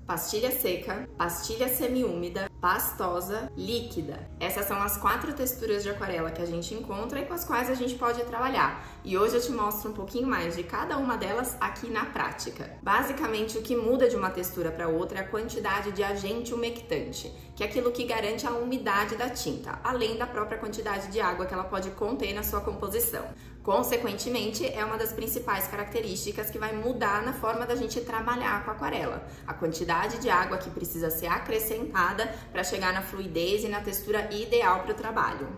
pastilha seca, pastilha semiúmida, pastosa, líquida. Essas são as 4 texturas de aquarela que a gente encontra e com as quais a gente pode trabalhar. E hoje eu te mostro um pouquinho mais de cada uma delas aqui na prática. Basicamente, o que muda de uma textura para outra é a quantidade de agente umectante, que é aquilo que garante a umidade da tinta, além da própria quantidade de água que ela pode conter na sua composição. Consequentemente, é uma das principais características que vai mudar na forma da gente trabalhar com a aquarela. A quantidade de água que precisa ser acrescentada para chegar na fluidez e na textura ideal para o trabalho.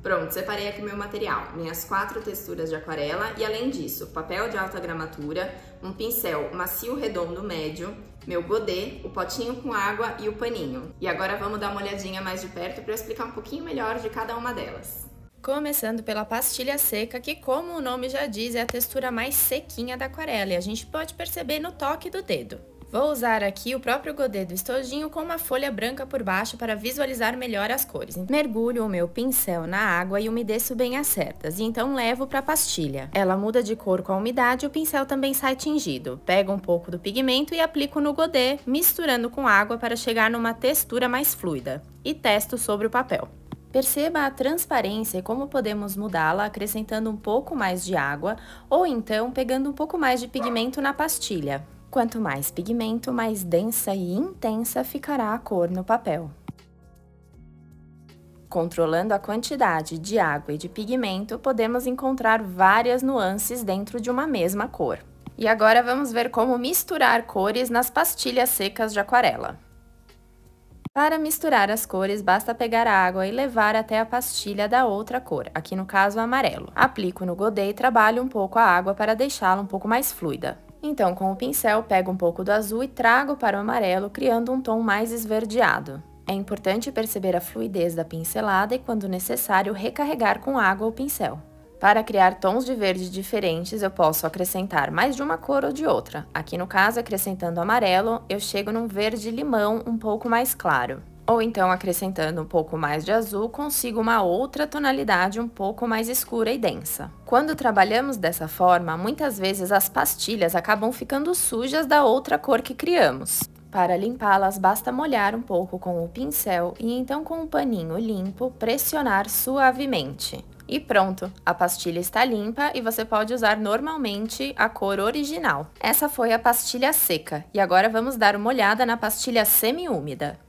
Pronto, separei aqui meu material, minhas 4 texturas de aquarela e além disso, papel de alta gramatura, um pincel macio redondo médio, meu godê, o potinho com água e o paninho. E agora vamos dar uma olhadinha mais de perto para eu explicar um pouquinho melhor de cada uma delas. Começando pela pastilha seca, que como o nome já diz, é a textura mais sequinha da aquarela e a gente pode perceber no toque do dedo. Vou usar aqui o próprio godê do estojinho com uma folha branca por baixo para visualizar melhor as cores. Mergulho o meu pincel na água e umedeço bem as cerdas, e então levo para a pastilha. Ela muda de cor com a umidade e o pincel também sai tingido. Pego um pouco do pigmento e aplico no godê, misturando com água para chegar numa textura mais fluida. E testo sobre o papel. Perceba a transparência e como podemos mudá-la acrescentando um pouco mais de água ou então pegando um pouco mais de pigmento na pastilha. Quanto mais pigmento, mais densa e intensa ficará a cor no papel. Controlando a quantidade de água e de pigmento, podemos encontrar várias nuances dentro de uma mesma cor. E agora vamos ver como misturar cores nas pastilhas secas de aquarela. Para misturar as cores, basta pegar a água e levar até a pastilha da outra cor, aqui no caso amarelo. Aplico no godê e trabalho um pouco a água para deixá-la um pouco mais fluida. Então, com o pincel, pego um pouco do azul e trago para o amarelo, criando um tom mais esverdeado. É importante perceber a fluidez da pincelada e, quando necessário, recarregar com água o pincel. Para criar tons de verde diferentes, eu posso acrescentar mais de uma cor ou de outra. Aqui no caso, acrescentando amarelo, eu chego num verde-limão um pouco mais claro. Ou então, acrescentando um pouco mais de azul, consigo uma outra tonalidade um pouco mais escura e densa. Quando trabalhamos dessa forma, muitas vezes as pastilhas acabam ficando sujas da outra cor que criamos. Para limpá-las, basta molhar um pouco com o pincel e então com um paninho limpo, pressionar suavemente. E pronto, a pastilha está limpa e você pode usar normalmente a cor original. Essa foi a pastilha seca e agora vamos dar uma olhada na pastilha semiúmida.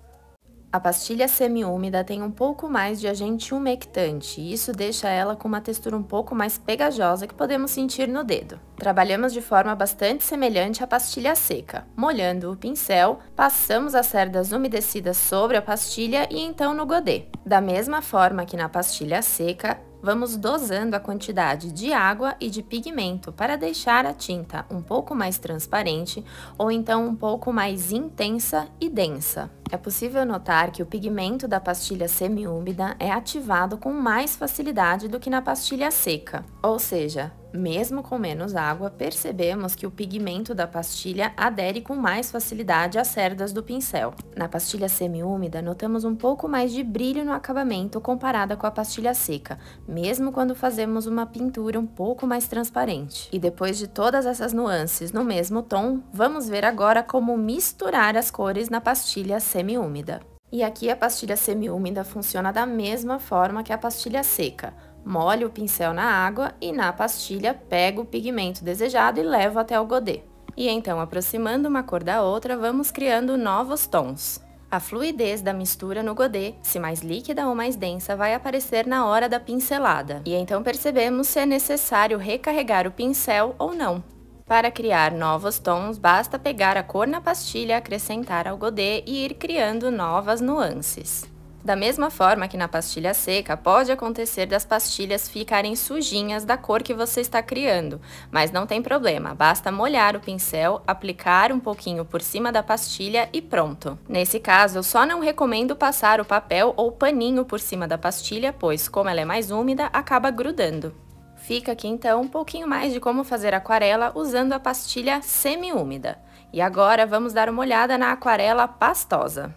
A pastilha semiúmida tem um pouco mais de agente umectante e isso deixa ela com uma textura um pouco mais pegajosa que podemos sentir no dedo. Trabalhamos de forma bastante semelhante à pastilha seca. Molhando o pincel, passamos as cerdas umedecidas sobre a pastilha e então no godê. Da mesma forma que na pastilha seca, vamos dosando a quantidade de água e de pigmento para deixar a tinta um pouco mais transparente ou então um pouco mais intensa e densa. É possível notar que o pigmento da pastilha semiúmida é ativado com mais facilidade do que na pastilha seca, ou seja, mesmo com menos água, percebemos que o pigmento da pastilha adere com mais facilidade às cerdas do pincel. Na pastilha semiúmida, notamos um pouco mais de brilho no acabamento comparada com a pastilha seca, mesmo quando fazemos uma pintura um pouco mais transparente. E depois de todas essas nuances no mesmo tom, vamos ver agora como misturar as cores na pastilha semiúmida. E aqui a pastilha semiúmida funciona da mesma forma que a pastilha seca. Molho o pincel na água e na pastilha pego o pigmento desejado e levo até o godê. E então, aproximando uma cor da outra, vamos criando novos tons. A fluidez da mistura no godê, se mais líquida ou mais densa, vai aparecer na hora da pincelada. E então percebemos se é necessário recarregar o pincel ou não. Para criar novos tons, basta pegar a cor na pastilha, acrescentar ao godê e ir criando novas nuances. Da mesma forma que na pastilha seca, pode acontecer das pastilhas ficarem sujinhas da cor que você está criando, mas não tem problema, basta molhar o pincel, aplicar um pouquinho por cima da pastilha e pronto. Nesse caso, eu só não recomendo passar o papel ou paninho por cima da pastilha, pois como ela é mais úmida, acaba grudando. Fica aqui então um pouquinho mais de como fazer aquarela usando a pastilha semiúmida. E agora vamos dar uma olhada na aquarela pastosa.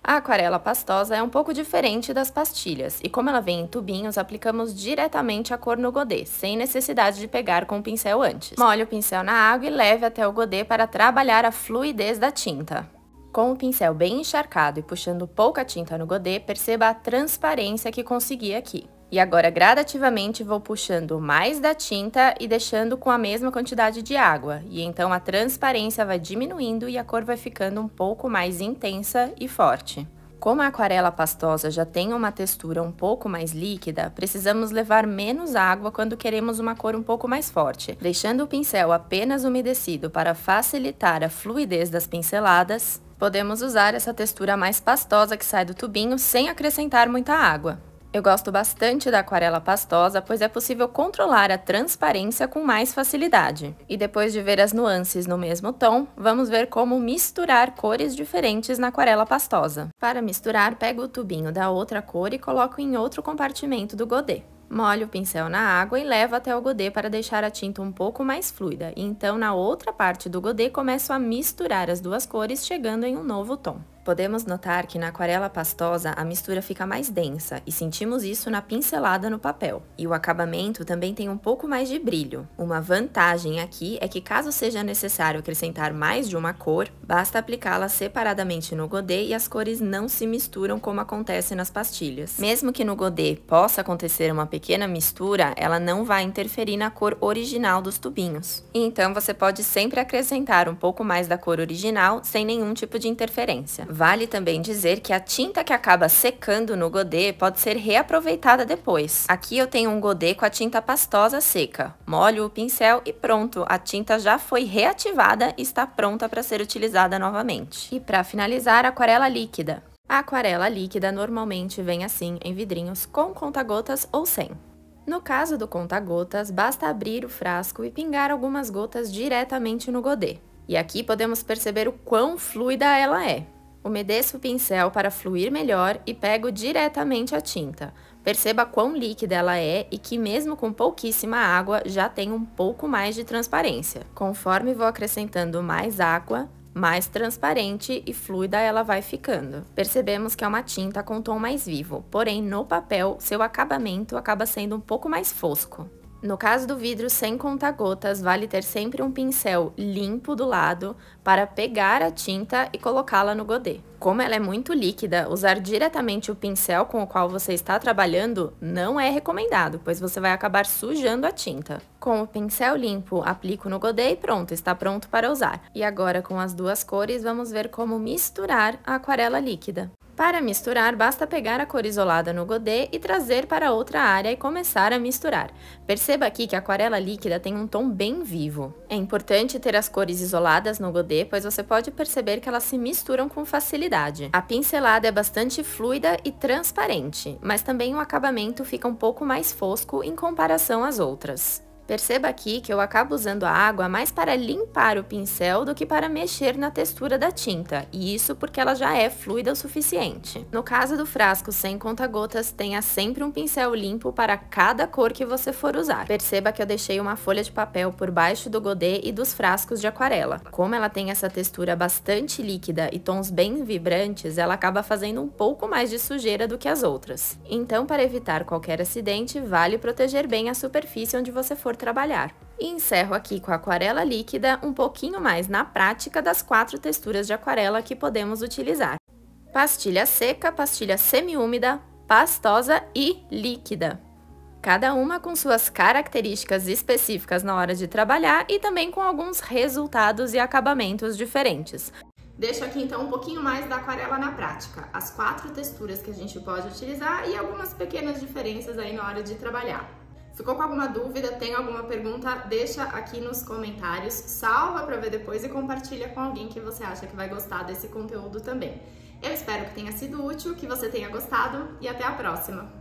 A aquarela pastosa é um pouco diferente das pastilhas, e como ela vem em tubinhos, aplicamos diretamente a cor no godê, sem necessidade de pegar com o pincel antes. Molhe o pincel na água e leve até o godê para trabalhar a fluidez da tinta. Com o pincel bem encharcado e puxando pouca tinta no godê, perceba a transparência que consegui aqui. E agora, gradativamente, vou puxando mais da tinta e deixando com a mesma quantidade de água. E então a transparência vai diminuindo e a cor vai ficando um pouco mais intensa e forte. Como a aquarela pastosa já tem uma textura um pouco mais líquida, precisamos levar menos água quando queremos uma cor um pouco mais forte. Deixando o pincel apenas umedecido para facilitar a fluidez das pinceladas, podemos usar essa textura mais pastosa que sai do tubinho sem acrescentar muita água. Eu gosto bastante da aquarela pastosa, pois é possível controlar a transparência com mais facilidade. E depois de ver as nuances no mesmo tom, vamos ver como misturar cores diferentes na aquarela pastosa. Para misturar, pego o tubinho da outra cor e coloco em outro compartimento do godê. Molho o pincel na água e levo até o godê para deixar a tinta um pouco mais fluida. E então, na outra parte do godê, começo a misturar as duas cores, chegando em um novo tom. Podemos notar que na aquarela pastosa a mistura fica mais densa e sentimos isso na pincelada no papel. E o acabamento também tem um pouco mais de brilho. Uma vantagem aqui é que caso seja necessário acrescentar mais de uma cor, basta aplicá-la separadamente no godê e as cores não se misturam como acontece nas pastilhas. Mesmo que no godê possa acontecer uma pequena mistura, ela não vai interferir na cor original dos tubinhos. E então você pode sempre acrescentar um pouco mais da cor original sem nenhum tipo de interferência. Vale também dizer que a tinta que acaba secando no godê pode ser reaproveitada depois. Aqui eu tenho um godê com a tinta pastosa seca. Molho o pincel e pronto, a tinta já foi reativada e está pronta para ser utilizada novamente. E para finalizar, a aquarela líquida. A aquarela líquida normalmente vem assim em vidrinhos com conta-gotas ou sem. No caso do conta-gotas, basta abrir o frasco e pingar algumas gotas diretamente no godê. E aqui podemos perceber o quão fluida ela é. Umedeço o pincel para fluir melhor e pego diretamente a tinta. Perceba quão líquida ela é e que mesmo com pouquíssima água já tem um pouco mais de transparência. Conforme vou acrescentando mais água, mais transparente e fluida ela vai ficando. Percebemos que é uma tinta com tom mais vivo, porém no papel seu acabamento acaba sendo um pouco mais fosco. No caso do vidro sem conta-gotas, vale ter sempre um pincel limpo do lado para pegar a tinta e colocá-la no godê. Como ela é muito líquida, usar diretamente o pincel com o qual você está trabalhando não é recomendado, pois você vai acabar sujando a tinta. Com o pincel limpo, aplico no godê e pronto, está pronto para usar. E agora com as duas cores, vamos ver como misturar a aquarela líquida. Para misturar, basta pegar a cor isolada no godê e trazer para outra área e começar a misturar. Perceba aqui que a aquarela líquida tem um tom bem vivo. É importante ter as cores isoladas no godê, pois você pode perceber que elas se misturam com facilidade. A pincelada é bastante fluida e transparente, mas também o acabamento fica um pouco mais fosco em comparação às outras. Perceba aqui que eu acabo usando a água mais para limpar o pincel do que para mexer na textura da tinta, e isso porque ela já é fluida o suficiente. No caso do frasco sem conta-gotas, tenha sempre um pincel limpo para cada cor que você for usar. Perceba que eu deixei uma folha de papel por baixo do godê e dos frascos de aquarela. Como ela tem essa textura bastante líquida e tons bem vibrantes, ela acaba fazendo um pouco mais de sujeira do que as outras. Então, para evitar qualquer acidente, vale proteger bem a superfície onde você for trabalhar. E encerro aqui com a aquarela líquida um pouquinho mais na prática das 4 texturas de aquarela que podemos utilizar: pastilha seca, pastilha semi-úmida, pastosa e líquida. Cada uma com suas características específicas na hora de trabalhar e também com alguns resultados e acabamentos diferentes. Deixo aqui então um pouquinho mais da aquarela na prática, as 4 texturas que a gente pode utilizar e algumas pequenas diferenças aí na hora de trabalhar. Ficou com alguma dúvida, tem alguma pergunta, deixa aqui nos comentários, salva para ver depois e compartilha com alguém que você acha que vai gostar desse conteúdo também. Eu espero que tenha sido útil, que você tenha gostado e até a próxima!